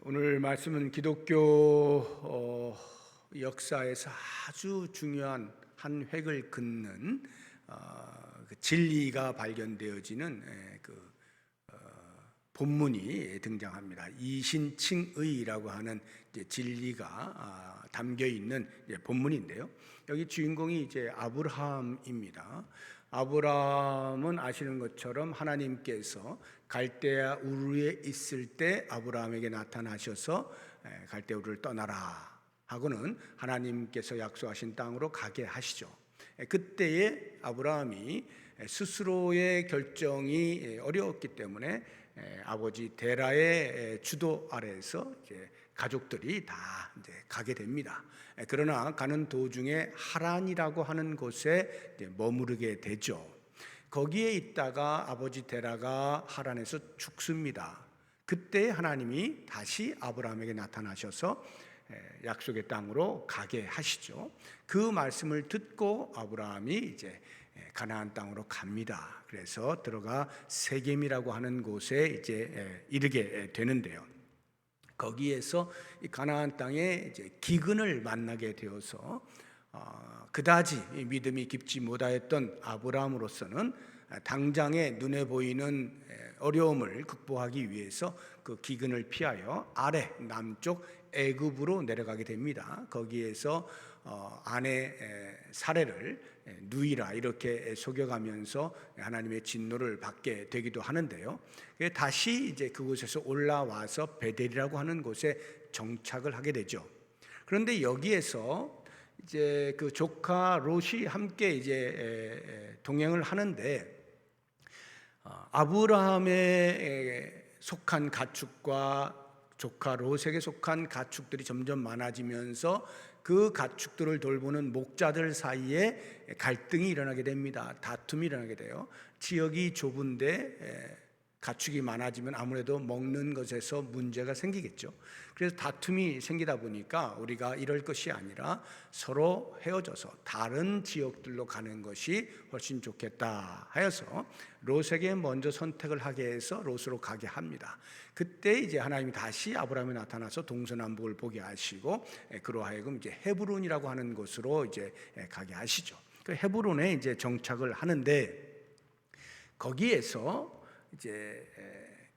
오늘 말씀은 기독교 역사에서 아주 중요한 한 획을 긋는 그 진리가 발견되어지는 본문이 등장합니다. 이신칭의라고 하는 진리가 담겨 있는 본문인데요. 여기 주인공이 이제 아브라함입니다. 아브라함은 아시는 것처럼 하나님께서 갈대아 우르에 있을 때 아브라함에게 나타나셔서 갈대아 우르를 떠나라 하고는 하나님께서 약속하신 땅으로 가게 하시죠. 그때에 아브라함이 스스로의 결정이 어려웠기 때문에 아버지 데라의 주도 아래에서 이제 가족들이 다 이제 가게 됩니다. 그러나 가는 도중에 하란이라고 하는 곳에 이제 머무르게 되죠. 거기에 있다가 아버지 데라가 하란에서 죽습니다. 그때 하나님이 다시 아브라함에게 나타나셔서 약속의 땅으로 가게 하시죠. 그 말씀을 듣고 아브라함이 이제 가나안 땅으로 갑니다. 그래서 들어가 세겜이라고 하는 곳에 이제 이르게 되는데요. 거기에서 이 가나안 땅에 이제 기근을 만나게 되어서 그다지 믿음이 깊지 못하였던 아브라함으로서는 당장에 눈에 보이는 어려움을 극복하기 위해서 그 기근을 피하여 아래 남쪽 애굽으로 내려가게 됩니다. 거기에서 아내 사례를 누이라 이렇게 속여가면서 하나님의 진노를 받게 되기도 하는데요. 다시 이제 그곳에서 올라와서 베델이라고 하는 곳에 정착을 하게 되죠. 그런데 여기에서 이제 그 조카 롯이 함께 이제 동행을 하는데 아브라함에 속한 가축과 조카 롯에게 속한 가축들이 점점 많아지면서 그 가축들을 돌보는 목자들 사이에 갈등이 일어나게 됩니다. 다툼이 일어나게 돼요. 지역이 좁은데 가축이 많아지면 아무래도 먹는 것에서 문제가 생기겠죠. 그래서 다툼이 생기다 보니까 우리가 이럴 것이 아니라 서로 헤어져서 다른 지역들로 가는 것이 훨씬 좋겠다 하여서 롯에게 먼저 선택을 하게 해서 롯으로 가게 합니다. 그때 이제 하나님이 다시 아브라함에 나타나서 동서남북을 보게 하시고 그로 하여금 이제 헤브론이라고 하는 곳으로 이제 가게 하시죠. 그 헤브론에 이제 정착을 하는데 거기에서 이제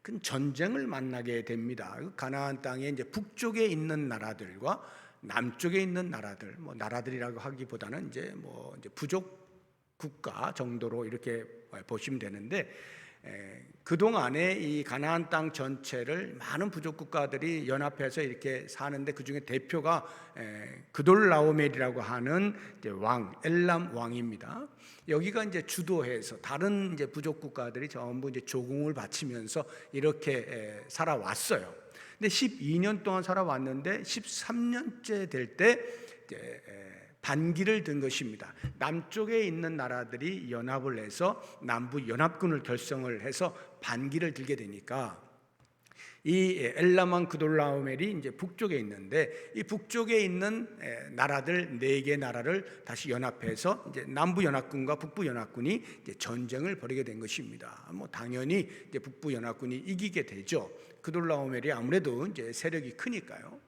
큰 전쟁을 만나게 됩니다. 가나안 땅에 이제 북쪽에 있는 나라들과 남쪽에 있는 나라들, 뭐 나라들이라고 하기보다는 이제 부족 국가 정도로 이렇게 보시면 되는데 그 동안에 이 가나안 땅 전체를 많은 부족 국가들이 연합해서 이렇게 사는데 그 중에 대표가 그돌라오멜이라고 하는 이제 왕 엘람 왕입니다. 여기가 이제 주도해서 다른 이제 부족 국가들이 전부 이제 조공을 바치면서 이렇게 살아왔어요. 근데 12년 동안 살아왔는데 13년째 될 때 반기를 든 것입니다. 남쪽에 있는 나라들이 연합을 해서 남부 연합군을 결성을 해서 반기를 들게 되니까 이 엘라만 그돌라오멜이 이제 북쪽에 있는데 이 북쪽에 있는 나라들 4개 나라를 다시 연합해서 이제 남부 연합군과 북부 연합군이 이제 전쟁을 벌이게 된 것입니다. 뭐 당연히 이제 북부 연합군이 이기게 되죠. 그돌라오멜이 아무래도 이제 세력이 크니까요.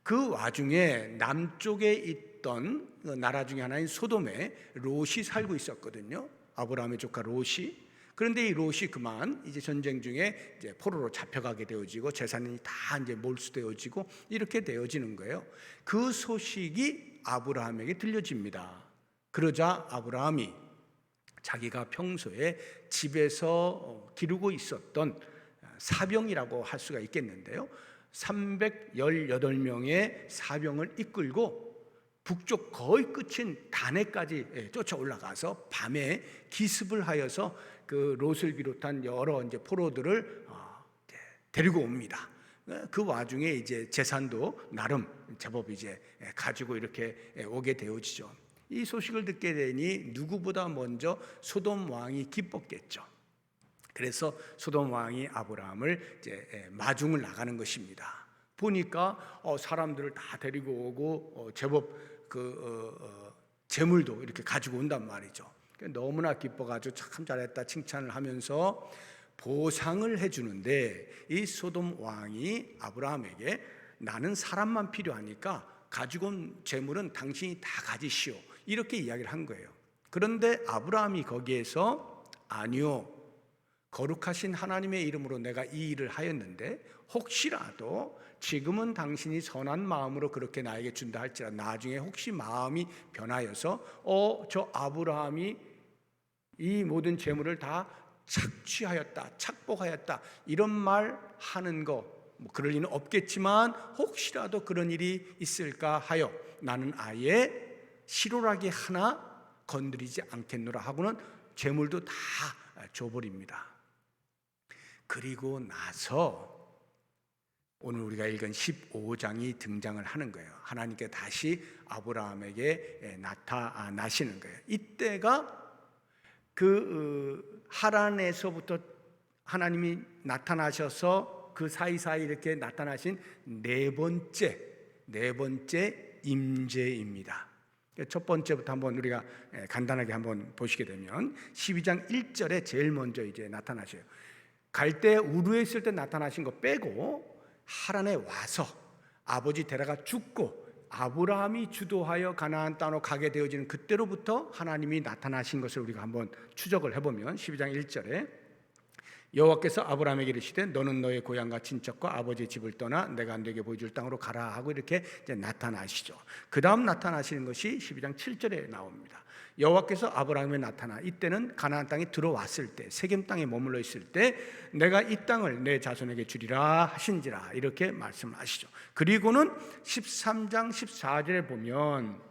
그 와중에 남쪽에 있던 나라 중에 하나인 소돔에 롯이 살고 있었거든요. 아브라함의 조카 롯이. 그런데 이 롯이 그만 이제 전쟁 중에 이제 포로로 잡혀가게 되어지고 재산이 다 이제 몰수되어지고 이렇게 되어지는 거예요. 그 소식이 아브라함에게 들려집니다. 그러자 아브라함이 자기가 평소에 집에서 기르고 있었던 사병이라고 할 수가 있겠는데요. 318명의 사병을 이끌고 북쪽 거의 끝인 다네까지 쫓아 올라가서 밤에 기습을 하여서 그 롯을 비롯한 여러 이제 포로들을 데리고 옵니다. 그 와중에 이제 재산도 나름 제법 이제 가지고 이렇게 오게 되어지죠. 이 소식을 듣게 되니 누구보다 먼저 소돔 왕이 기뻤겠죠. 그래서 소돔 왕이 아브라함을 이제 마중을 나가는 것입니다. 보니까 사람들을 다 데리고 오고 제법 재물도 이렇게 가지고 온단 말이죠. 너무나 기뻐가지고 참 잘했다 칭찬을 하면서 보상을 해주는데, 이 소돔 왕이 아브라함에게 나는 사람만 필요하니까 가지고 온 재물은 당신이 다 가지시오, 이렇게 이야기를 한 거예요. 그런데 아브라함이 거기에서 아니요, 거룩하신 하나님의 이름으로 내가 이 일을 하였는데 혹시라도 지금은 당신이 선한 마음으로 그렇게 나에게 준다 할지라도 나중에 혹시 마음이 변하여서 저 아브라함이 이 모든 재물을 다 착취하였다, 착복하였다, 이런 말 하는 거, 뭐 그럴 리는 없겠지만 혹시라도 그런 일이 있을까 하여 나는 아예 실오라기 하나 건드리지 않겠노라 하고는 재물도 다 줘버립니다. 그리고 나서 오늘 우리가 읽은 15장이 등장을 하는 거예요. 하나님께 다시 아브라함에게 나타나시는 거예요. 이때가 그 하란에서부터 하나님이 나타나셔서 그 사이사이 이렇게 나타나신 네 번째 임재입니다. 첫 번째부터 한번 우리가 간단하게 한번 보시게 되면 12장 1절에 제일 먼저 이제 나타나셔요. 갈 때 우르에 있을 때 나타나신 거 빼고 하란에 와서 아버지 데라가 죽고 아브라함이 주도하여 가나안 땅으로 가게 되어지는 그때로부터 하나님이 나타나신 것을 우리가 한번 추적을 해보면 12장 1절에 여호와께서 아브라함에게 이르시되 너는 너의 고향과 친척과 아버지의 집을 떠나 내가 너에게 보여줄 땅으로 가라 하고 이렇게 이제 나타나시죠. 그 다음 나타나시는 것이 12장 7절에 나옵니다. 여호와께서 아브라함에 나타나 이때는 가나안 땅에 들어왔을 때, 세겜 땅에 머물러 있을 때 내가 이 땅을 내 자손에게 주리라 하신지라, 이렇게 말씀하시죠. 그리고는 13장 14절에 보면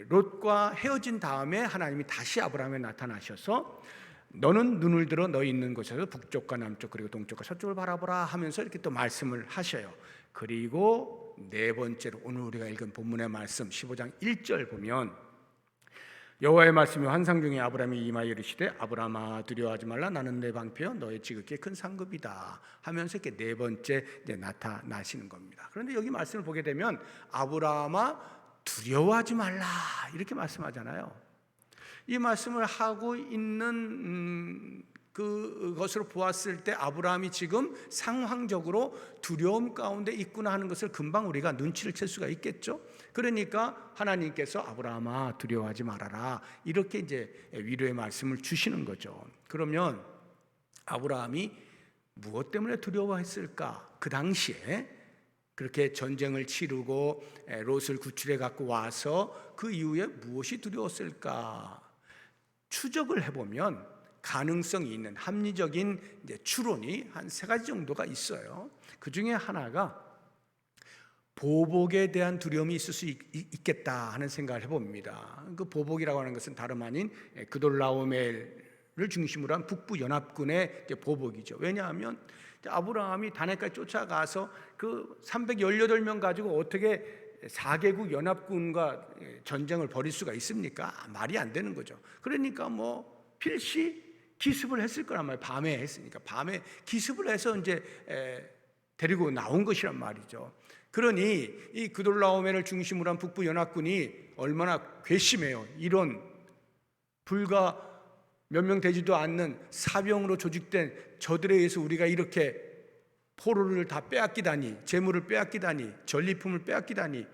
롯과 헤어진 다음에 하나님이 다시 아브라함에 나타나셔서 너는 눈을 들어 너 있는 곳에서 북쪽과 남쪽 그리고 동쪽과 서쪽을 바라보라 하면서 이렇게 또 말씀을 하셔요. 그리고 네 번째로 오늘 우리가 읽은 본문의 말씀 15장 1절 보면 여호와의 말씀이 환상 중에 아브라함이 임하여 이르시되 아브라함아 두려워하지 말라 나는 내 방패여 너의 지극히 큰 상급이다 하면서 이렇게 네 번째 이제 나타나시는 겁니다. 그런데 여기 말씀을 보게 되면 아브라함아 두려워하지 말라 이렇게 말씀하잖아요. 이 말씀을 하고 있는 그것으로 보았을 때 아브라함이 지금 상황적으로 두려움 가운데 있구나 하는 것을 금방 우리가 눈치를 챌 수가 있겠죠. 그러니까 하나님께서 아브라함아 두려워하지 말아라 이렇게 이제 위로의 말씀을 주시는 거죠. 그러면 아브라함이 무엇 때문에 두려워했을까? 그 당시에 그렇게 전쟁을 치르고 롯을 구출해 갖고 와서 그 이후에 무엇이 두려웠을까? 추적을 해보면 가능성이 있는 합리적인 이제 추론이 한 세 가지 정도가 있어요. 그 중에 하나가 보복에 대한 두려움이 있을 수 있겠다 하는 생각을 해봅니다. 그 보복이라고 하는 것은 다름 아닌 그돌라오멜을 중심으로 한 북부 연합군의 보복이죠. 왜냐하면 아브라함이 다네까지 쫓아가서 그 318명 가지고 어떻게 4개국 연합군과 전쟁을 벌일 수가 있습니까? 말이 안 되는 거죠. 그러니까 뭐 필시 기습을 했을 거란 말이에요. 밤에 했으니까 밤에 기습을 해서 이제 데리고 나온 것이란 말이죠. 그러니 이 그돌라오멜을 중심으로 한 북부 연합군이 얼마나 괘씸해요. 이런 불과 몇 명 되지도 않는 사병으로 조직된 저들에 의해서 우리가 이렇게 포로를 다 빼앗기다니, 재물을 빼앗기다니, 전리품을 빼앗기다니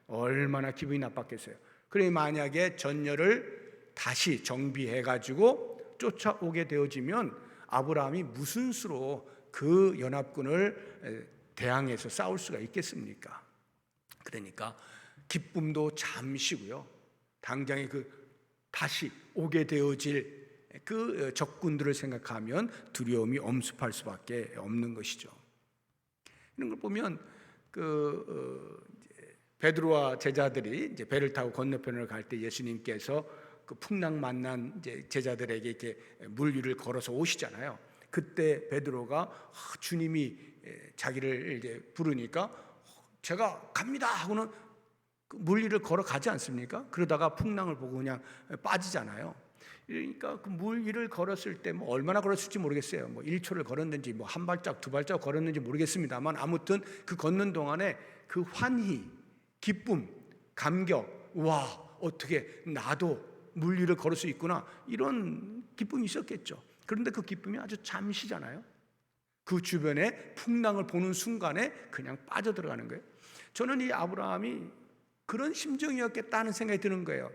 얼마나 기분이 나빴겠어요. 그러니 만약에 전열을 다시 정비해가지고 쫓아오게 되어지면 아브라함이 무슨 수로 그 연합군을 대항해서 싸울 수가 있겠습니까? 그러니까 기쁨도 잠시고요. 당장에 그 다시 오게 되어질 그 적군들을 생각하면 두려움이 엄습할 수밖에 없는 것이죠. 이런 걸 보면 베드로와 제자들이 이제 배를 타고 건너편을 갈 때 예수님께서 그 풍랑 만난 이제 제자들에게 이렇게 물 위를 걸어서 오시잖아요. 그때 베드로가 주님이 자기를 이제 부르니까 제가 갑니다 하고는 물 위를 걸어가지 않습니까? 그러다가 풍랑을 보고 그냥 빠지잖아요. 그러니까 그 물 위를 걸었을 때 뭐 얼마나 걸었을지 모르겠어요. 뭐 1초를 걸었는지 뭐 한 발짝 두 발짝 걸었는지 모르겠습니다만 아무튼 그 걷는 동안에 그 환희, 기쁨, 감격, 와 어떻게 나도 물 위를 걸을 수 있구나 이런 기쁨이 있었겠죠. 그런데 그 기쁨이 아주 잠시잖아요. 그 주변의 풍랑을 보는 순간에 그냥 빠져들어가는 거예요. 저는 이 아브라함이 그런 심정이었겠다는 생각이 드는 거예요.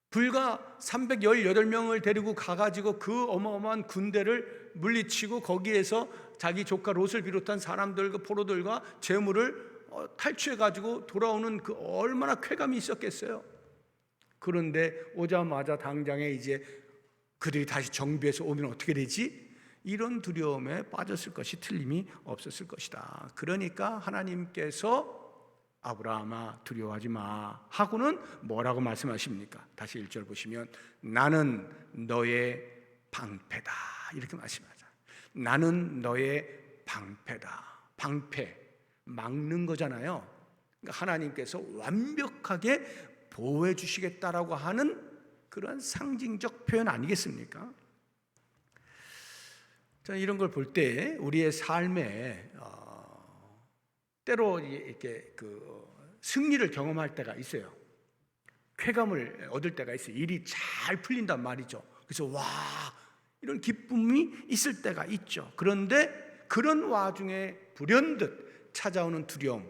불과 318명을 데리고 가가지고 그 어마어마한 군대를 물리치고 거기에서 자기 조카 롯을 비롯한 사람들과 포로들과 재물을 탈취해가지고 돌아오는 그 얼마나 쾌감이 있었겠어요. 그런데 오자마자 당장에 이제 그들이 다시 정비해서 오면 어떻게 되지? 이런 두려움에 빠졌을 것이 틀림이 없었을 것이다. 그러니까 하나님께서 아브라함아 두려워하지 마 하고는 뭐라고 말씀하십니까? 다시 1절 보시면 나는 너의 방패다 이렇게 말씀하죠. 나는 너의 방패다. 방패, 막는 거잖아요. 그러니까 하나님께서 완벽하게 보호해 주시겠다라고 하는 그런 상징적 표현 아니겠습니까? 저는 이런 걸 볼 때 우리의 삶에 때로 이렇게 승리를 경험할 때가 있어요. 쾌감을 얻을 때가 있어요. 일이 잘 풀린단 말이죠. 그래서 와 이런 기쁨이 있을 때가 있죠. 그런데 그런 와중에 불현듯 찾아오는 두려움,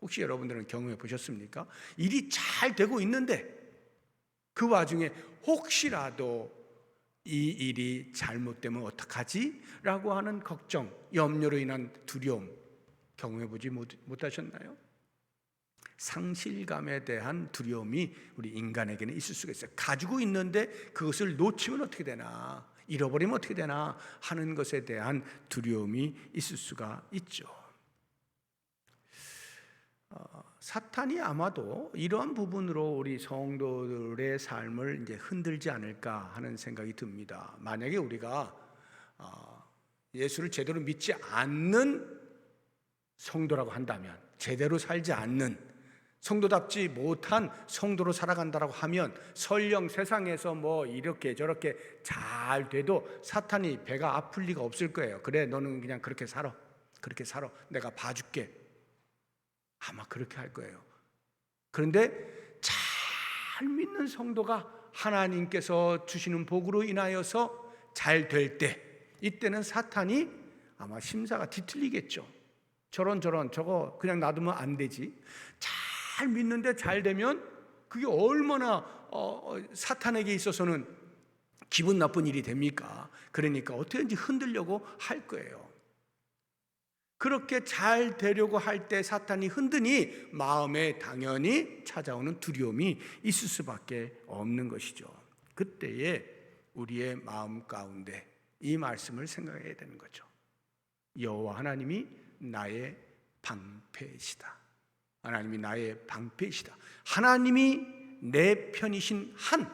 혹시 여러분들은 경험해 보셨습니까? 일이 잘 되고 있는데 그 와중에 혹시라도 이 일이 잘못되면 어떡하지? 라고 하는 걱정, 염려로 인한 두려움 경험해 보지 못하셨나요? 상실감에 대한 두려움이 우리 인간에게는 있을 수가 있어요. 가지고 있는데 그것을 놓치면 어떻게 되나, 잃어버리면 어떻게 되나 하는 것에 대한 두려움이 있을 수가 있죠. 사탄이 아마도 이러한 부분으로 우리 성도들의 삶을 이제 흔들지 않을까 하는 생각이 듭니다. 만약에 우리가 예수를 제대로 믿지 않는 성도라고 한다면, 제대로 살지 않는 성도답지 못한 성도로 살아간다라고 하면 설령 세상에서 뭐 이렇게 저렇게 잘 돼도 사탄이 배가 아플 리가 없을 거예요. 그래 너는 그냥 그렇게 살아, 그렇게 살아, 내가 봐줄게. 아마 그렇게 할 거예요. 그런데 잘 믿는 성도가 하나님께서 주시는 복으로 인하여서 잘 될 때, 이때는 사탄이 아마 심사가 뒤틀리겠죠. 저런 저거 그냥 놔두면 안 되지. 잘 믿는데 잘 되면 그게 얼마나 사탄에게 있어서는 기분 나쁜 일이 됩니까? 그러니까 어떻게든지 흔들려고 할 거예요. 그렇게 잘 되려고 할 때 사탄이 흔드니 마음에 당연히 찾아오는 두려움이 있을 수밖에 없는 것이죠. 그때에 우리의 마음 가운데 이 말씀을 생각해야 되는 거죠. 여호와 하나님이 나의 방패이시다. 하나님이 나의 방패이시다. 하나님이 내 편이신 한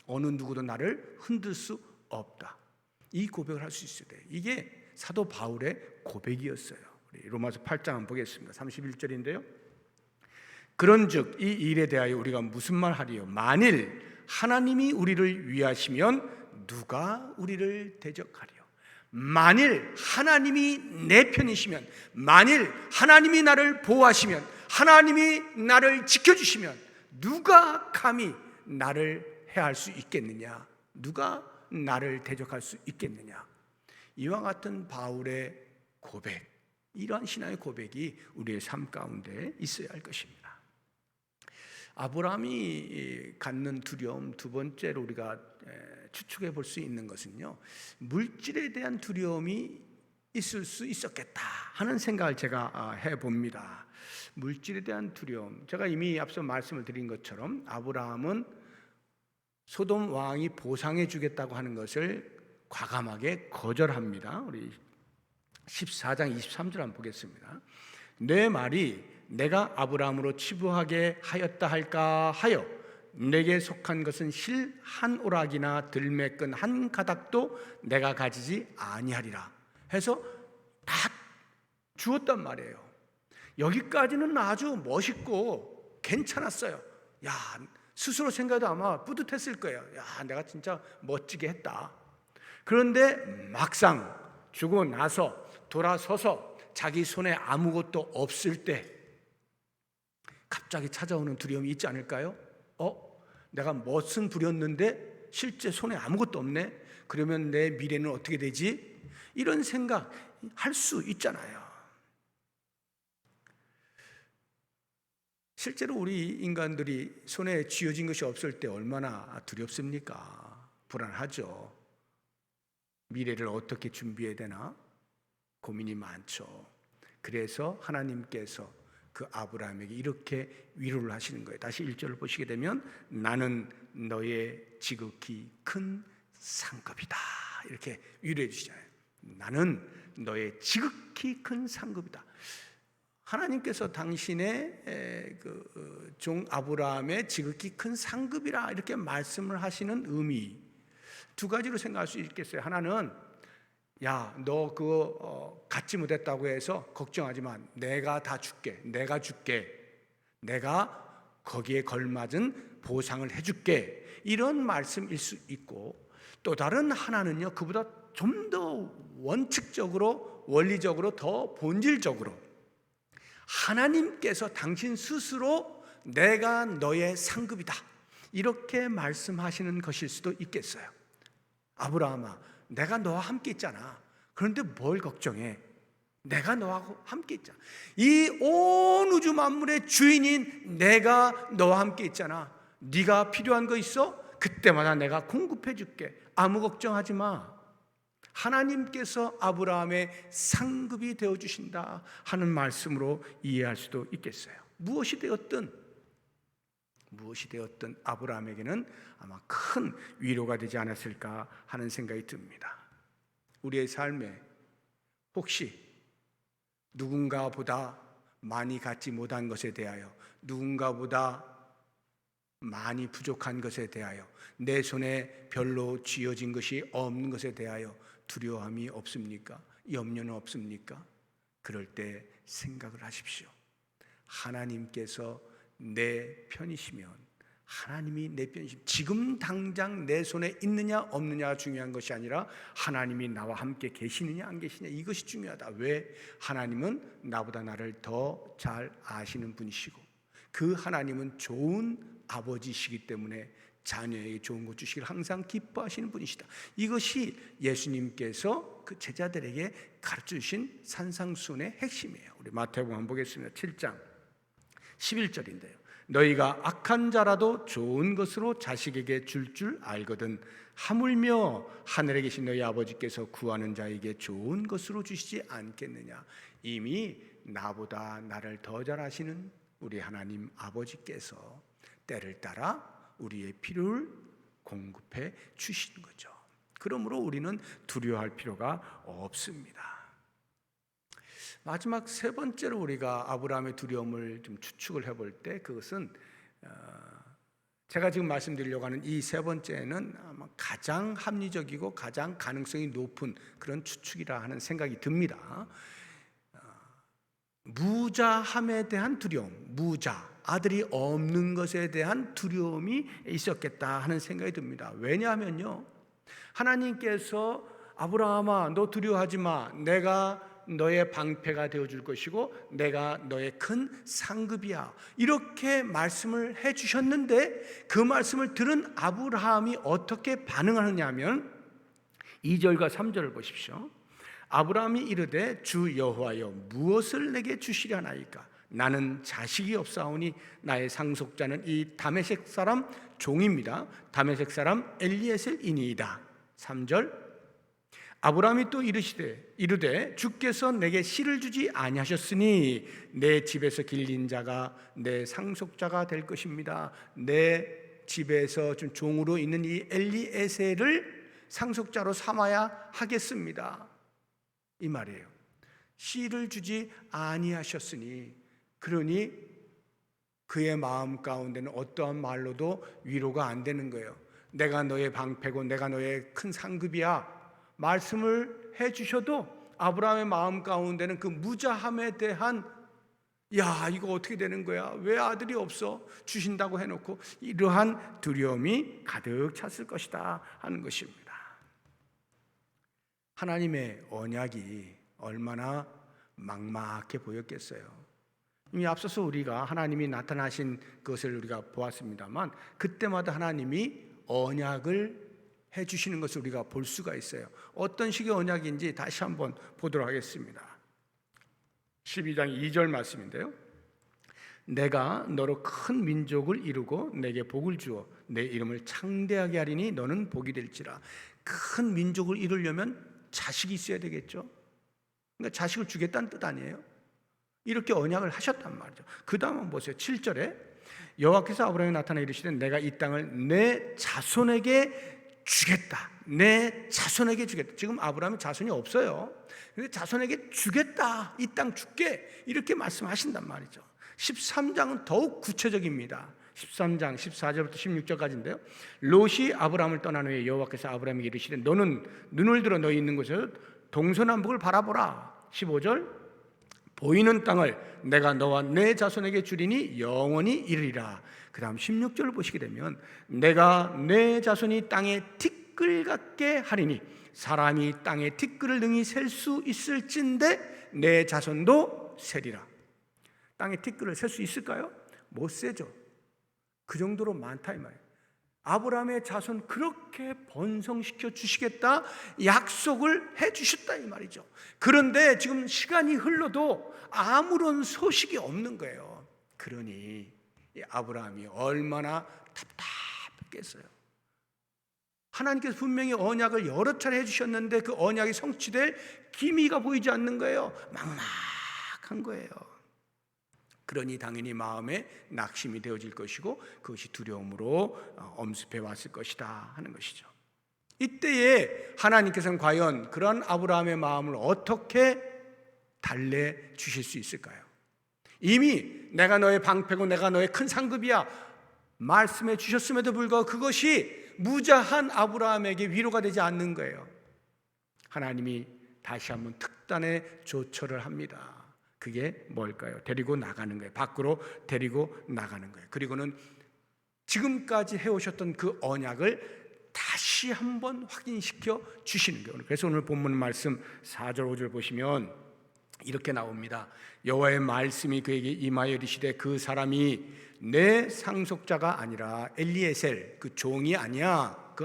어느 누구도 나를 흔들 수 없다. 이 고백을 할 수 있어야 돼요. 이게 사도 바울의 고백이었어요. 우리 로마서 8장 한번 보겠습니다. 31절인데요. 그런즉 이 일에 대하여 우리가 무슨 말 하리요? 만일 하나님이 우리를 위하시면 누가 우리를 대적하리요? 만일 하나님이 내 편이시면, 만일 하나님이 나를 보호하시면, 하나님이 나를 지켜주시면 누가 감히 나를 해할 수 있겠느냐? 누가 나를 대적할 수 있겠느냐? 이와 같은 바울의 고백, 이러한 신앙의 고백이 우리의 삶 가운데 있어야 할 것입니다. 아브라함이 갖는 두려움, 두 번째로 우리가 추측해 볼 수 있는 것은요, 물질에 대한 두려움이 있을 수 있었겠다 하는 생각을 제가 해봅니다. 물질에 대한 두려움, 제가 이미 앞서 말씀을 드린 것처럼 아브라함은 소돔 왕이 보상해 주겠다고 하는 것을 과감하게 거절합니다. 우리 14장 23절 한번 보겠습니다. 내 말이 내가 아브라함으로 치부하게 하였다 할까 하여 내게 속한 것은 실 한 오락이나 들매끈 한 가닥도 내가 가지지 아니하리라 해서 다 주었단 말이에요. 여기까지는 아주 멋있고 괜찮았어요. 야, 스스로 생각해도 아마 뿌듯했을 거예요. 야, 내가 진짜 멋지게 했다. 그런데 막상 주고 나서 돌아서서 자기 손에 아무것도 없을 때 갑자기 찾아오는 두려움이 있지 않을까요? 내가 멋은 부렸는데 실제 손에 아무것도 없네. 그러면 내 미래는 어떻게 되지? 이런 생각 할 수 있잖아요. 실제로 우리 인간들이 손에 쥐어진 것이 없을 때 얼마나 두렵습니까? 불안하죠. 미래를 어떻게 준비해야 되나 고민이 많죠. 그래서 하나님께서 그 아브라함에게 이렇게 위로를 하시는 거예요. 다시 1절을 보시게 되면 나는 너의 지극히 큰 상급이다, 이렇게 위로해 주시잖아요. 나는 너의 지극히 큰 상급이다. 하나님께서 당신의 종 아브라함의 지극히 큰 상급이라 이렇게 말씀을 하시는 의미, 두 가지로 생각할 수 있겠어요. 하나는 야, 너 그거 갖지 못했다고 해서 걱정하지 마. 내가 다 줄게. 내가 줄게. 내가 거기에 걸맞은 보상을 해줄게. 이런 말씀일 수 있고, 또 다른 하나는요, 그보다 좀 더 원칙적으로, 원리적으로, 더 본질적으로 하나님께서 당신 스스로 내가 너의 상급이다, 이렇게 말씀하시는 것일 수도 있겠어요. 아브라함아, 내가 너와 함께 있잖아. 그런데 뭘 걱정해? 내가 너하고 함께 있잖아. 이 온 우주 만물의 주인인 내가 너와 함께 있잖아. 네가 필요한 거 있어? 그때마다 내가 공급해 줄게. 아무 걱정하지 마. 하나님께서 아브라함의 상급이 되어주신다 하는 말씀으로 이해할 수도 있겠어요. 무엇이 되었든 아브라함에게는 아마 큰 위로가 되지 않았을까 하는 생각이 듭니다. 우리의 삶에 혹시 누군가보다 많이 갖지 못한 것에 대하여, 누군가보다 많이 부족한 것에 대하여, 내 손에 별로 쥐어진 것이 없는 것에 대하여 두려움이 없습니까? 염려는 없습니까? 그럴 때 생각을 하십시오. 하나님께서 내 편이시면, 하나님이 내 편이시면, 지금 당장 내 손에 있느냐 없느냐가 중요한 것이 아니라 하나님이 나와 함께 계시느냐 안 계시느냐, 이것이 중요하다. 왜? 하나님은 나보다 나를 더 잘 아시는 분이시고, 그 하나님은 좋은 아버지시기 때문에 자녀에게 좋은 것 주시기를 항상 기뻐하시는 분이시다. 이것이 예수님께서 그 제자들에게 가르쳐 주신 산상수훈의 핵심이에요. 우리 마태복음 한번 보겠습니다. 7장 11절인데요. 너희가 악한 자라도 좋은 것으로 자식에게 줄 알거든 하물며 하늘에 계신 너희 아버지께서 구하는 자에게 좋은 것으로 주시지 않겠느냐. 이미 나보다 나를 더 잘 아시는 우리 하나님 아버지께서 때를 따라 우리의 필요를 공급해 주시는 거죠. 그러므로 우리는 두려워할 필요가 없습니다. 마지막 세 번째로 우리가 아브라함의 두려움을 좀 추측을 해볼 때, 그것은 제가 지금 말씀드리려고 하는 이 세 번째는 아마 가장 합리적이고 가장 가능성이 높은 그런 추측이라 하는 생각이 듭니다. 무자함에 대한 두려움, 아들이 없는 것에 대한 두려움이 있었겠다 하는 생각이 듭니다. 왜냐하면요, 하나님께서 아브라함아, 너 두려워하지 마. 내가 너의 방패가 되어줄 것이고 내가 너의 큰 상급이야, 이렇게 말씀을 해주셨는데, 그 말씀을 들은 아브라함이 어떻게 반응하느냐 하면 2절과 3절을 보십시오. 아브라함이 이르되 주 여호와여, 무엇을 내게 주시려나이까? 나는 자식이 없사오니 나의 상속자는 이 다메섹 사람 종입니다. 다메섹 사람 엘리에셀이니이다. 3절 아브라함이 또 이르되 주께서 내게 씨를 주지 아니하셨으니 내 집에서 길린 자가 내 상속자가 될 것입니다. 내 집에서 좀 종으로 있는 이 엘리에셀을 상속자로 삼아야 하겠습니다, 이 말이에요. 씨를 주지 아니하셨으니, 그러니 그의 마음 가운데는 어떠한 말로도 위로가 안 되는 거예요. 내가 너의 방패고 내가 너의 큰 상급이야 말씀을 해주셔도 아브라함의 마음 가운데는 그 무자함에 대한, 야, 이거 어떻게 되는 거야? 왜 아들이 없어? 주신다고 해놓고, 이러한 두려움이 가득 찼을 것이다 하는 것입니다. 하나님의 언약이 얼마나 막막해 보였겠어요. 이미 앞서서 우리가 하나님이 나타나신 것을 우리가 보았습니다만, 그때마다 하나님이 언약을 주시는 것을 우리가 볼 수가 있어요. 어떤 식의 언약인지 다시 한번 보도록 하겠습니다. 12장 2절 말씀인데요. 내가 너로 큰 민족을 이루고 내게 복을 주어 내 이름을 창대하게 하리니 너는 복이 될지라. 큰 민족을 이루려면 자식이 있어야 되겠죠. 그러니까 자식을 주겠다는 뜻 아니에요? 이렇게 언약을 하셨단 말이죠. 그 다음 한번 보세요. 7절에 여호와께서 아브라함에 나타나 이르시되 내가 이 땅을 내 자손에게 주겠다. 내 자손에게 주겠다. 지금 아브라함은 자손이 없어요. 근데 자손에게 주겠다. 이 땅 줄게. 이렇게 말씀하신단 말이죠. 13장은 더욱 구체적입니다. 13장 14절부터 16절까지인데요. 롯이 아브라함을 떠난 후에 여호와께서 아브라함에게 이르시되 너는 눈을 들어 너희 있는 곳에서 동서남북을 바라보라. 15절 보이는 땅을 내가 너와 내 자손에게 주리니 영원히 이르리라. 그 다음 16절을 보시게 되면 내가 내 자손이 땅에 티끌 같게 하리니 사람이 땅에 티끌을 능히 셀 수 있을진데 내 자손도 세리라. 땅에 티끌을 셀 수 있을까요? 못 세죠. 그 정도로 많다 이 말이에요. 아브라함의 자손 그렇게 번성시켜 주시겠다 약속을 해 주셨다 이 말이죠. 그런데 지금 시간이 흘러도 아무런 소식이 없는 거예요. 그러니 아브라함이 얼마나 답답했겠어요. 하나님께서 분명히 언약을 여러 차례 해주셨는데 그 언약이 성취될 기미가 보이지 않는 거예요. 막막한 거예요. 그러니 당연히 마음에 낙심이 되어질 것이고 그것이 두려움으로 엄습해 왔을 것이다 하는 것이죠. 이때에 하나님께서는 과연 그런 아브라함의 마음을 어떻게 달래주실 수 있을까요? 이미 내가 너의 방패고 내가 너의 큰 상급이야 말씀해 주셨음에도 불구하고 그것이 무자한 아브라함에게 위로가 되지 않는 거예요. 하나님이 다시 한번 특단의 조처를 합니다. 그게 뭘까요? 데리고 나가는 거예요. 밖으로 데리고 나가는 거예요. 그리고는 지금까지 해오셨던 그 언약을 다시 한번 확인시켜 주시는 거예요. 그래서 오늘 본문 말씀 4절 5절 보시면 이렇게 나옵니다. 여호와의 말씀이 그에게 임하여 이르시되 그 사람이 내 상속자가 아니라 엘리에셀 그 종이 아니야.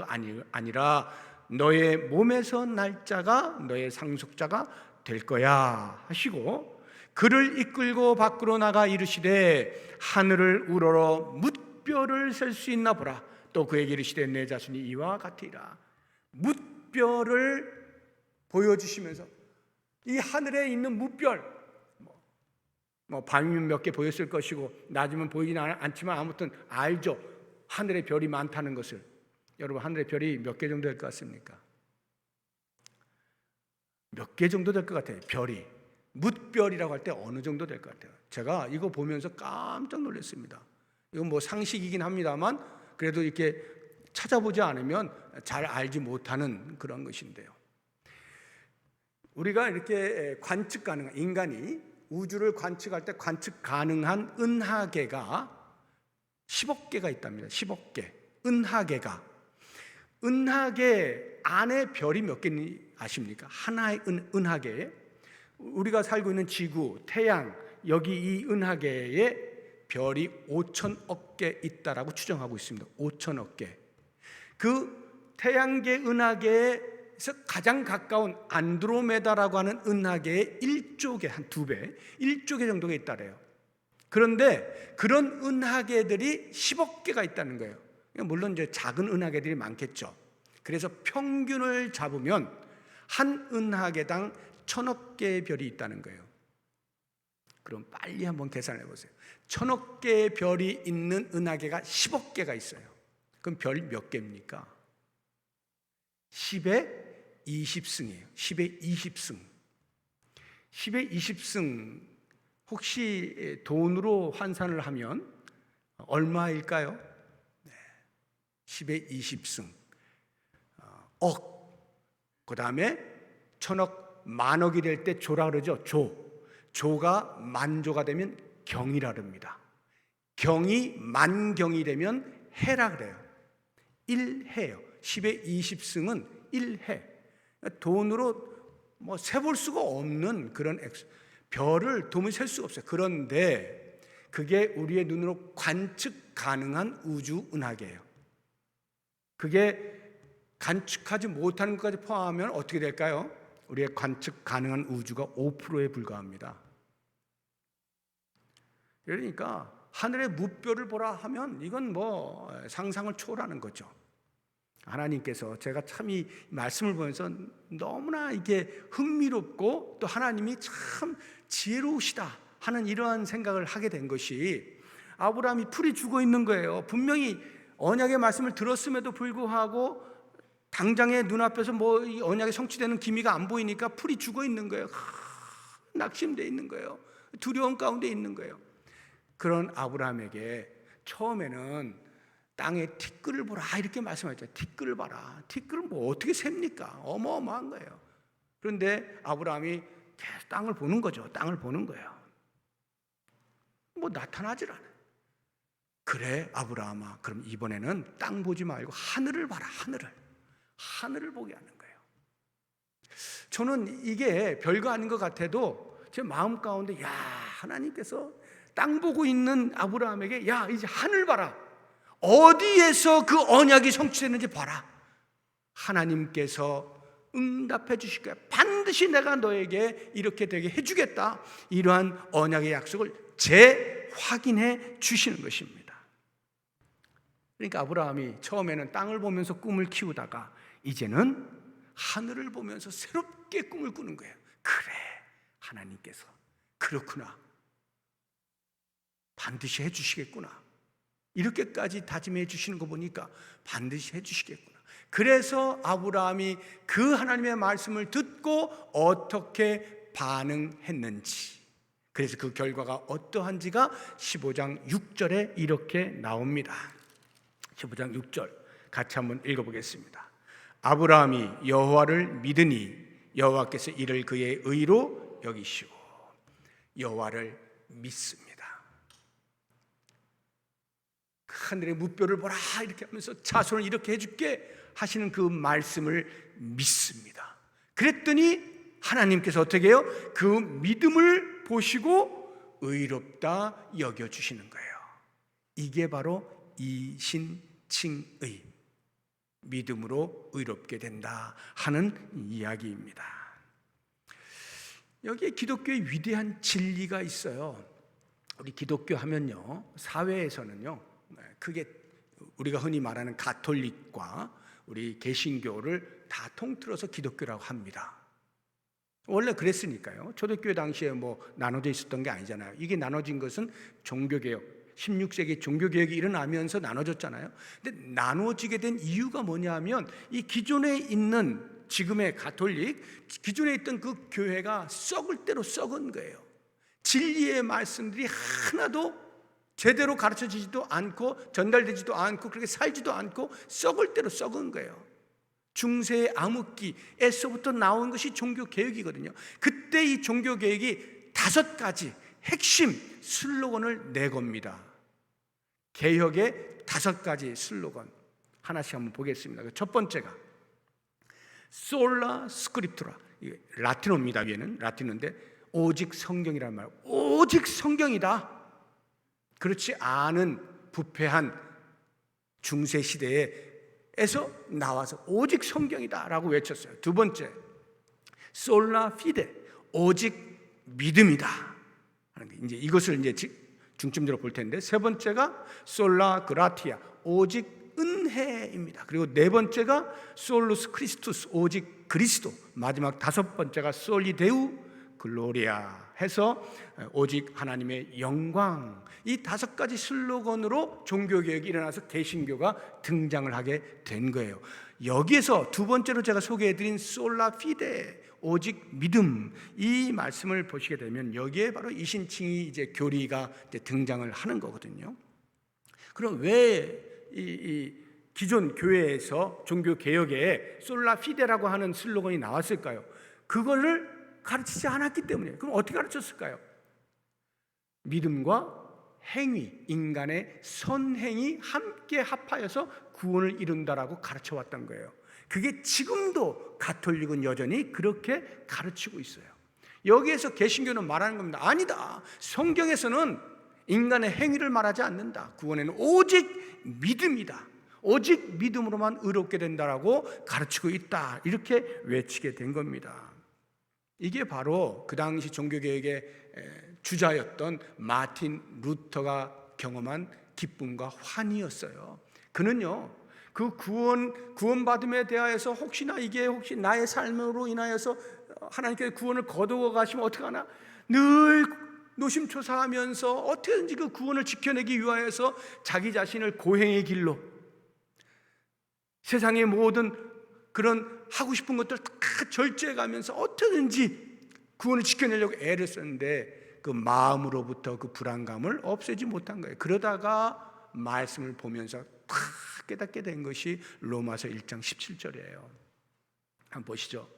아니라 너의 몸에서 날 자가 너의 상속자가 될 거야 하시고 그를 이끌고 밖으로 나가 이르시되 하늘을 우러러 뭇별을 셀 수 있나 보라. 또 그에게 이르시되 내 자손이 이와 같으리라. 뭇별을 보여주시면서 이 하늘에 있는 뭇별 밤이면 몇 개 보였을 것이고 낮이면 보이지는 않지만 아무튼 알죠. 하늘에 별이 많다는 것을. 여러분 하늘에 별이 몇 개 정도 될 것 같습니까? 몇 개 정도 될 것 같아요. 별이 뭇별이라고 할 때 어느 정도 될 것 같아요? 제가 이거 보면서 깜짝 놀랐습니다. 이건 뭐 상식이긴 합니다만 그래도 이렇게 찾아보지 않으면 잘 알지 못하는 그런 것인데요. 우리가 이렇게 관측 가능한 인간이 우주를 관측할 때 관측 가능한 은하계가 10억 개가 있답니다. 10억 개 은하계가. 은하계 안에 별이 몇 개인지 아십니까? 하나의 은하계에 우리가 살고 있는 지구, 태양, 여기 이 은하계에 별이 5천억 개 있다라고 추정하고 있습니다. 5천억 개. 그 태양계 은하계에서 가장 가까운 안드로메다라고 하는 은하계의 1조 개, 한 2배, 1조 개 정도가 있다래요. 그런데 그런 은하계들이 10억 개가 있다는 거예요. 물론 이제 작은 은하계들이 많겠죠. 그래서 평균을 잡으면 한 은하계당 1000억 개의 별이 있다는 거예요. 그럼 빨리 한번 계산해 보세요. 1000억 개의 별이 있는 은하계가 10억 개가 있어요. 그럼 별 몇 개입니까? 10의 20승이에요. 10의 20승. 10의 20승 혹시 돈으로 환산을 하면 얼마일까요? 10의 20승. 억. 그 다음에 1000억 만억이 될 때 조라 그러죠. 조가 만조가 되면 경이라 그럽니다. 경이 만경이 되면 해라 그래요. 1해요. 10의 20승은 1해. 돈으로 뭐 세볼 수가 없는 그런 별을 도무지 셀 수가 없어요. 그런데 그게 우리의 눈으로 관측 가능한 우주 은하계예요. 그게 관측하지 못하는 것까지 포함하면 어떻게 될까요? 우리의 관측 가능한 우주가 5%에 불과합니다. 그러니까 하늘의 무뼈를 보라 하면 이건 뭐 상상을 초월하는 거죠. 하나님께서, 제가 참 이 말씀을 보면서 너무나 이게 흥미롭고 또 하나님이 참 지혜로우시다 하는 이러한 생각을 하게 된 것이, 아브라함이 풀이 죽어 있는 거예요. 분명히 언약의 말씀을 들었음에도 불구하고 당장의 눈앞에서 뭐 이 언약이 성취되는 기미가 안 보이니까 풀이 죽어 있는 거예요. 낙심되어 있는 거예요. 두려움 가운데 있는 거예요. 그런 아브라함에게 처음에는 땅에 티끌을 보라 이렇게 말씀하셨죠. 티끌을 봐라. 티끌은 뭐 어떻게 셉니까? 어마어마한 거예요. 그런데 아브라함이 계속 땅을 보는 거죠. 땅을 보는 거예요. 뭐 나타나질 않아요. 그래 아브라함아, 그럼 이번에는 땅 보지 말고 하늘을 봐라. 하늘을 보게 하는 거예요. 저는 이게 별거 아닌 것 같아도 제 마음 가운데, 야, 하나님께서 땅 보고 있는 아브라함에게, 야, 이제 하늘 봐라. 어디에서 그 언약이 성취됐는지 봐라. 하나님께서 응답해 주실 거야. 반드시 내가 너에게 이렇게 되게 해주겠다. 이러한 언약의 약속을 재확인해 주시는 것입니다. 그러니까 아브라함이 처음에는 땅을 보면서 꿈을 키우다가 이제는 하늘을 보면서 새롭게 꿈을 꾸는 거예요. 그래, 하나님께서 그렇구나. 반드시 해주시겠구나. 이렇게까지 다짐해 주시는 거 보니까 반드시 해주시겠구나. 그래서 아브라함이 그 하나님의 말씀을 듣고 어떻게 반응했는지, 그래서 그 결과가 어떠한지가 15장 6절에 이렇게 나옵니다. 15장 6절 같이 한번 읽어보겠습니다. 아브라함이 여호와를 믿으니 여호와께서 이를 그의 의로 여기시고, 여호와를 믿습니다. 하늘의 무뼈를 보라 이렇게 하면서 자손을 이렇게 해줄게 하시는 그 말씀을 믿습니다. 그랬더니 하나님께서 어떻게 해요? 그 믿음을 보시고 의롭다 여겨주시는 거예요. 이게 바로 이신칭의, 믿음으로 의롭게 된다 하는 이야기입니다. 여기에 기독교의 위대한 진리가 있어요. 우리 기독교 하면요, 사회에서는요, 크게 우리가 흔히 말하는 가톨릭과 우리 개신교를 다 통틀어서 기독교라고 합니다. 원래 그랬으니까요. 초대교회 당시에 뭐 나눠져 있었던 게 아니잖아요. 이게 나눠진 것은 종교개혁, 16세기 종교개혁이 일어나면서 나눠졌잖아요. 근데 나눠지게 된 이유가 뭐냐면, 이 기존에 있는 지금의 가톨릭, 기존에 있던 그 교회가 썩을 대로 썩은 거예요. 진리의 말씀들이 하나도 제대로 가르쳐지지도 않고 전달되지도 않고 그렇게 살지도 않고 썩을 대로 썩은 거예요. 중세의 암흑기에서부터 나온 것이 종교개혁이거든요. 그때 이 종교개혁이 5가지 핵심 슬로건을 내겁니다. 개혁의 5가지 슬로건 하나씩 한번 보겠습니다. 첫 번째가 솔라 스크립투라, 라틴어입니다. 위에는 라틴어인데 오직 성경이라는 말, 오직 성경이다. 그렇지 않은 부패한 중세 시대에서 나와서 오직 성경이다라고 외쳤어요. 두 번째, 솔라 피데, 오직 믿음이다. 이제 이것을 이제 중점적으로 볼 텐데, 세 번째가 솔라 그라티아, 오직 은혜입니다. 그리고 네 번째가 솔루스 크리스투스, 오직 그리스도. 마지막 5번째가 솔리데우 글로리아 해서 오직 하나님의 영광. 이 5가지 슬로건으로 종교개혁이 일어나서 개신교가 등장을 하게 된 거예요. 여기에서 두 번째로 제가 소개해드린 솔라 피데, 오직 믿음, 이 말씀을 보시게 되면 여기에 바로 이신칭이 이제 교리가 이제 등장을 하는 거거든요. 그럼 왜 이 기존 교회에서 종교개혁에 솔라 피데라고 하는 슬로건이 나왔을까요? 그거를 가르치지 않았기 때문에. 그럼 어떻게 가르쳤을까요? 믿음과 행위, 인간의 선행이 함께 합하여서 구원을 이룬다라고 가르쳐왔던 거예요. 그게 지금도 가톨릭은 여전히 그렇게 가르치고 있어요. 여기에서 개신교는 말하는 겁니다. 아니다, 성경에서는 인간의 행위를 말하지 않는다. 구원에는 오직 믿음이다. 오직 믿음으로만 의롭게 된다라고 가르치고 있다, 이렇게 외치게 된 겁니다. 이게 바로 그 당시 종교개혁의 주자였던 마틴 루터가 경험한 기쁨과 환희였어요. 그는요, 그 구원받음에 대하여서 혹시 나의 삶으로 인하여서 하나님께서 구원을 거두어 가시면 어떡하나 늘 노심초사하면서 어떻게든지 그 구원을 지켜내기 위하여서 자기 자신을 고행의 길로, 세상의 모든 그런 하고 싶은 것들 다 절제해 가면서 어떻게든지 구원을 지켜내려고 애를 썼는데 그 마음으로부터 그 불안감을 없애지 못한 거예요. 그러다가 말씀을 보면서 다 깨닫게 된 것이 로마서 1장 17절이에요. 한번 보시죠.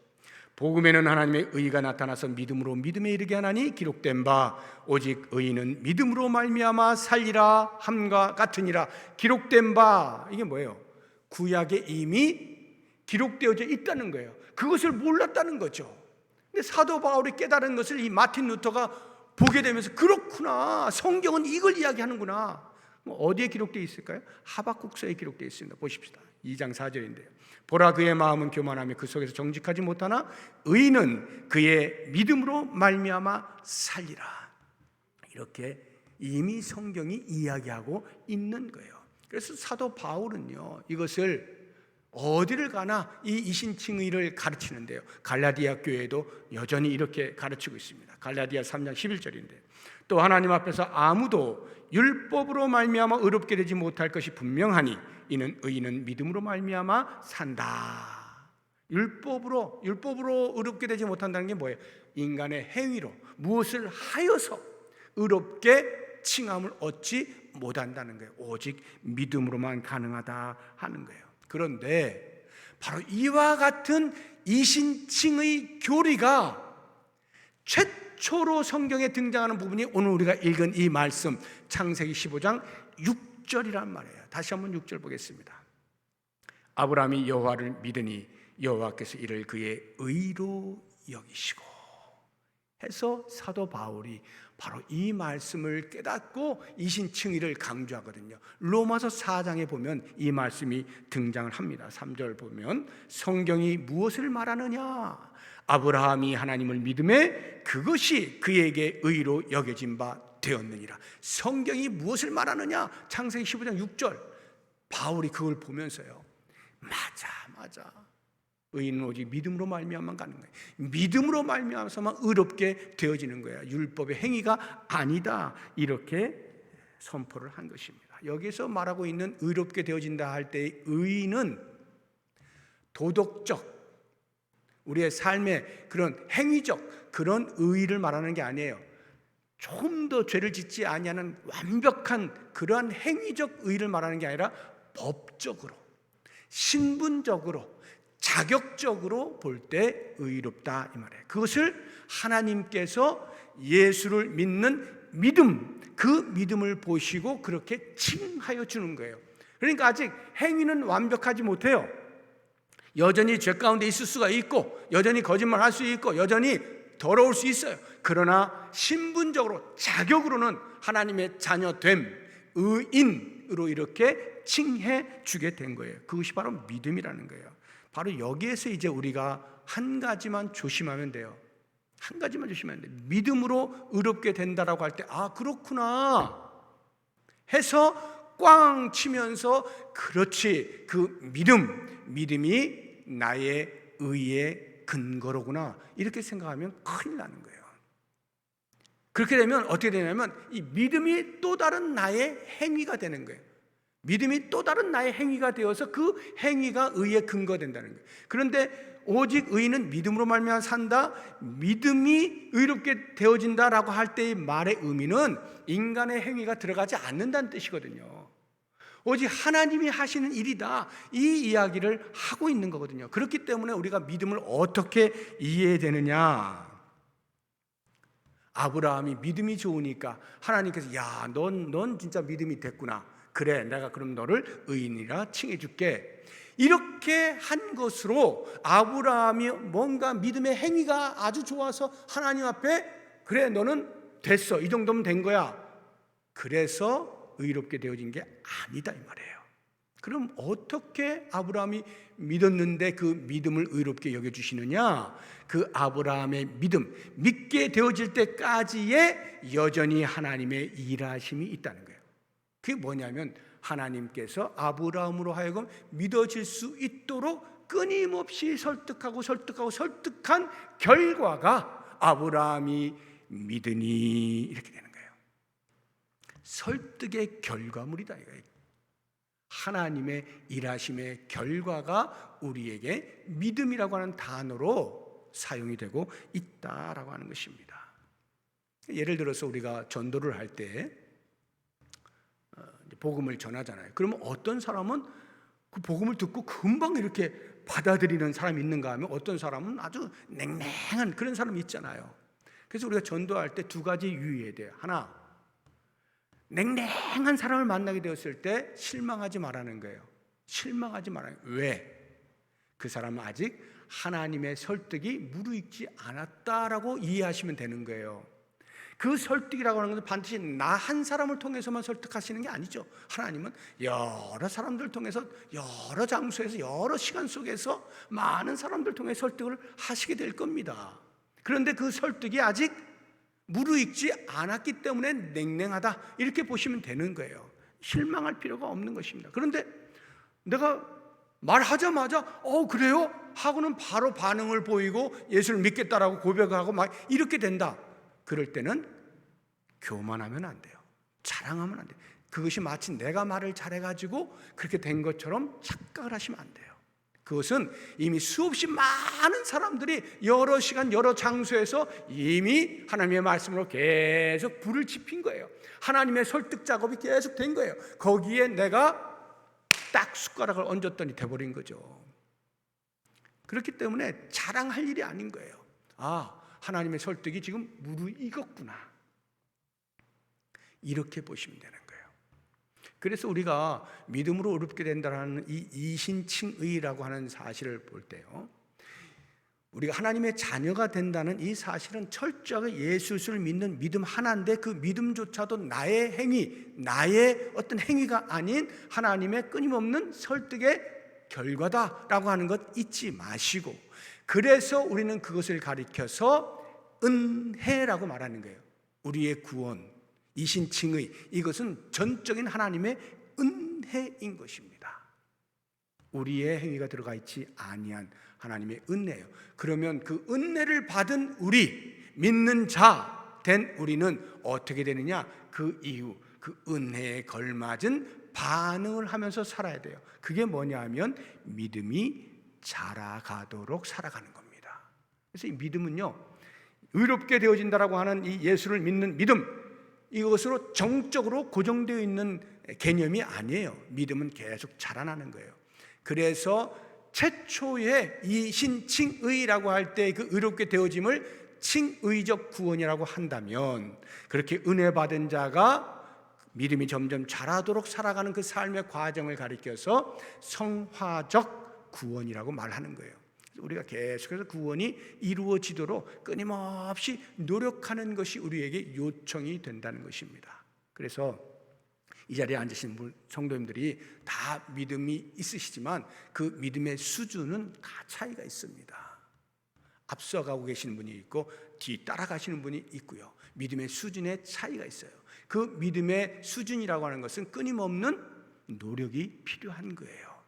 복음에는 하나님의 의가 나타나서 믿음으로 믿음에 이르게 하나니 기록된 바 오직 의인은 믿음으로 말미암아 살리라 함과 같으니라. 기록된 바, 이게 뭐예요? 구약에 이미 기록되어져 있다는 거예요. 그것을 몰랐다는 거죠. 근데 사도 바울이 깨달은 것을 이 마틴 루터가 보게 되면서 그렇구나, 성경은 이걸 이야기하는구나. 어디에 기록되어 있을까요? 하박국서에 기록되어 있습니다. 보십시다. 2장 4절인데요. 보라, 그의 마음은 교만하며 그 속에서 정직하지 못하나 의인은 그의 믿음으로 말미암아 살리라. 이렇게 이미 성경이 이야기하고 있는 거예요. 그래서 사도 바울은요, 이것을 어디를 가나 이 이신칭의를 가르치는데요, 갈라디아 교회도 여전히 이렇게 가르치고 있습니다. 갈라디아 3장 11절인데 또 하나님 앞에서 아무도 율법으로 말미암아 의롭게 되지 못할 것이 분명하니 이는 의인은 믿음으로 말미암아 산다. 율법으로 의롭게 되지 못한다는 게 뭐예요? 인간의 행위로 무엇을 하여서 의롭게 칭함을 얻지 못한다는 거예요. 오직 믿음으로만 가능하다 하는 거예요. 그런데 바로 이와 같은 이신칭의 교리가 최초로 성경에 등장하는 부분이 오늘 우리가 읽은 이 말씀, 창세기 15장 6절이란 말이에요. 다시 한번 6절 보겠습니다. 아브라함이 여호와를 믿으니 여호와께서 이를 그의 의로 여기시고 해서 사도 바울이 바로 이 말씀을 깨닫고 이신칭의를 강조하거든요. 로마서 4장에 보면 이 말씀이 등장을 합니다. 3절 보면 성경이 무엇을 말하느냐? 아브라함이 하나님을 믿음에 그것이 그에게 의로 여겨진 바 되었느니라. 성경이 무엇을 말하느냐? 창세기 15장 6절. 바울이 그걸 보면서요, 맞아. 의인은 오직 믿음으로 말미암아 가는 거예요. 믿음으로 말미암아서만 의롭게 되어지는 거예요. 율법의 행위가 아니다, 이렇게 선포를 한 것입니다. 여기서 말하고 있는 의롭게 되어진다 할 때의 의인은 도덕적, 우리의 삶의 그런 행위적 그런 의의를 말하는 게 아니에요. 좀 더 죄를 짓지 아니하는 완벽한 그러한 행위적 의의를 말하는 게 아니라 법적으로, 신분적으로, 자격적으로 볼 때 의롭다 이 말이에요. 그것을 하나님께서 예수를 믿는 믿음, 그 믿음을 보시고 그렇게 칭하여 주는 거예요. 그러니까 아직 행위는 완벽하지 못해요. 여전히 죄 가운데 있을 수가 있고, 여전히 거짓말할 수 있고, 여전히 더러울 수 있어요. 그러나 신분적으로, 자격으로는 하나님의 자녀됨, 의인으로 이렇게 칭해 주게 된 거예요. 그것이 바로 믿음이라는 거예요. 바로 여기에서 이제 우리가 한 가지만 조심하면 돼요. 한 가지만 조심하면 돼요. 믿음으로 의롭게 된다라고 할 때, 아, 그렇구나 해서 꽝 치면서, 그렇지, 그 믿음이 나의 의의 근거로구나, 이렇게 생각하면 큰일 나는 거예요. 그렇게 되면 어떻게 되냐면 이 믿음이 또 다른 나의 행위가 되는 거예요. 믿음이 또 다른 나의 행위가 되어서 그 행위가 의의 근거가 된다는 거예요. 그런데 오직 의인은 믿음으로 말미암아 산다, 믿음이 의롭게 되어진다라고 할 때의 말의 의미는 인간의 행위가 들어가지 않는다는 뜻이거든요. 오직 하나님이 하시는 일이다, 이 이야기를 하고 있는 거거든요. 그렇기 때문에 우리가 믿음을 어떻게 이해해야 되느냐? 아브라함이 믿음이 좋으니까 하나님께서, 야, 넌 진짜 믿음이 됐구나, 그래, 내가 그럼 너를 의인이라 칭해 줄게, 이렇게 한 것으로 아브라함이 뭔가 믿음의 행위가 아주 좋아서 하나님 앞에, 그래, 너는 됐어, 이 정도면 된 거야, 그래서 의롭게 되어진 게 아니다 이 말이에요. 그럼 어떻게 아브라함이 믿었는데 그 믿음을 의롭게 여겨주시느냐? 그 아브라함의 믿음, 믿게 되어질 때까지의 여전히 하나님의 일하심이 있다는 거예요. 그게 뭐냐면 하나님께서 아브라함으로 하여금 믿어질 수 있도록 끊임없이 설득한 결과가 아브라함이 믿으니 이렇게 되는 거예요. 설득의 결과물이다 이거예요. 하나님의 일하심의 결과가 우리에게 믿음이라고 하는 단어로 사용이 되고 있다라고 하는 것입니다. 예를 들어서 우리가 전도를 할 때 복음을 전하잖아요. 그러면 어떤 사람은 그 복음을 듣고 금방 이렇게 받아들이는 사람이 있는가 하면 어떤 사람은 아주 냉랭한 그런 사람이 있잖아요. 그래서 우리가 전도할 때 두 가지 유의해야 돼요. 하나, 냉랭한 사람을 만나게 되었을 때 실망하지 말라는 거예요. 실망하지 말아요. 왜? 그 사람은 아직 하나님의 설득이 무르익지 않았다라고 이해하시면 되는 거예요. 그 설득이라고 하는 것은 반드시 나 한 사람을 통해서만 설득하시는 게 아니죠. 하나님은 여러 사람들을 통해서, 여러 장소에서, 여러 시간 속에서 많은 사람들을 통해 설득을 하시게 될 겁니다. 그런데 그 설득이 아직 무르익지 않았기 때문에 냉랭하다 이렇게 보시면 되는 거예요. 실망할 필요가 없는 것입니다. 그런데 내가 말하자마자 그래요? 하고는 바로 반응을 보이고 예수를 믿겠다라고 고백하고 막 이렇게 된다. 그럴 때는 교만하면 안 돼요. 자랑하면 안 돼요. 그것이 마치 내가 말을 잘해가지고 그렇게 된 것처럼 착각을 하시면 안 돼요. 그것은 이미 수없이 많은 사람들이 여러 시간 여러 장소에서 이미 하나님의 말씀으로 계속 불을 지핀 거예요. 하나님의 설득 작업이 계속 된 거예요. 거기에 내가 딱 숟가락을 얹었더니 돼버린 거죠. 그렇기 때문에 자랑할 일이 아닌 거예요. 하나님의 설득이 지금 무르익었구나, 이렇게 보시면 되는 거예요. 그래서 우리가 믿음으로 어렵게 된다는 이 이신칭의라고 하는 사실을 볼 때요, 우리가 하나님의 자녀가 된다는 이 사실은 철저하게 예수를 믿는 믿음 하나인데 그 믿음조차도 나의 행위, 나의 어떤 행위가 아닌 하나님의 끊임없는 설득의 결과다라고 하는 것 잊지 마시고, 그래서 우리는 그것을 가리켜서 은혜라고 말하는 거예요. 우리의 구원, 이신칭의, 이것은 전적인 하나님의 은혜인 것입니다. 우리의 행위가 들어가 있지 아니한 하나님의 은혜예요. 그러면 그 은혜를 받은 우리, 믿는 자 된 우리는 어떻게 되느냐? 그 이후 그 은혜에 걸맞은 반응을 하면서 살아야 돼요. 그게 뭐냐 하면 믿음이 자라가도록 살아가는 겁니다. 그래서 이 믿음은요, 의롭게 되어진다라고 하는 이 예수를 믿는 믿음, 이것으로 정적으로 고정되어 있는 개념이 아니에요. 믿음은 계속 자라나는 거예요. 그래서 최초의 이 신칭의라고 할 때 그 의롭게 되어짐을 칭의적 구원이라고 한다면, 그렇게 은혜 받은 자가 믿음이 점점 자라도록 살아가는 그 삶의 과정을 가리켜서 성화적 구원이라고 말하는 거예요. 우리가 계속해서 구원이 이루어지도록 끊임없이 노력하는 것이 우리에게 요청이 된다는 것입니다. 그래서 이 자리에 앉으신 성도님들이 다 믿음이 있으시지만 그 믿음의 수준은 다 차이가 있습니다. 앞서가고 계시는 분이 있고 뒤 따라가시는 분이 있고요. 믿음의 수준의 차이가 있어요. 그 믿음의 수준이라고 하는 것은 끊임없는 노력이 필요한 거예요.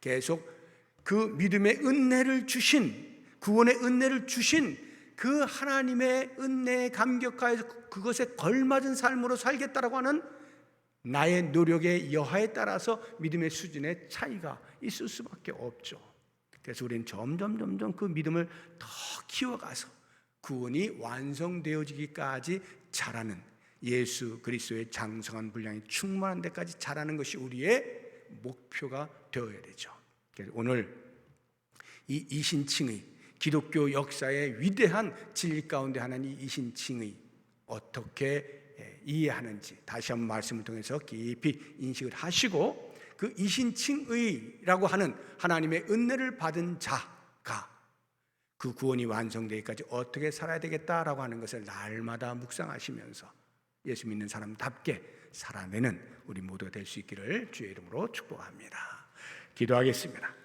계속 그 믿음의 은혜를 주신, 구원의 은혜를 주신 그 하나님의 은혜에 감격하여서 그것에 걸맞은 삶으로 살겠다라고 하는 나의 노력의 여하에 따라서 믿음의 수준의 차이가 있을 수밖에 없죠. 그래서 우리는 점점 그 믿음을 더 키워가서 구원이 완성되어지기까지 자라는, 예수 그리스도의 장성한 분량이 충만한 데까지 자라는 것이 우리의 목표가 되어야 되죠. 그래서 오늘 이 이신칭의, 기독교 역사의 위대한 진리 가운데 하나는 이 이신칭의 어떻게 이해하는지 다시 한번 말씀을 통해서 깊이 인식을 하시고, 그 이신칭의라고 하는 하나님의 은혜를 받은 자가 그 구원이 완성되기까지 어떻게 살아야 되겠다라고 하는 것을 날마다 묵상하시면서 예수 믿는 사람답게 살아내는 우리 모두가 될 수 있기를 주의 이름으로 축복합니다. 기도하겠습니다.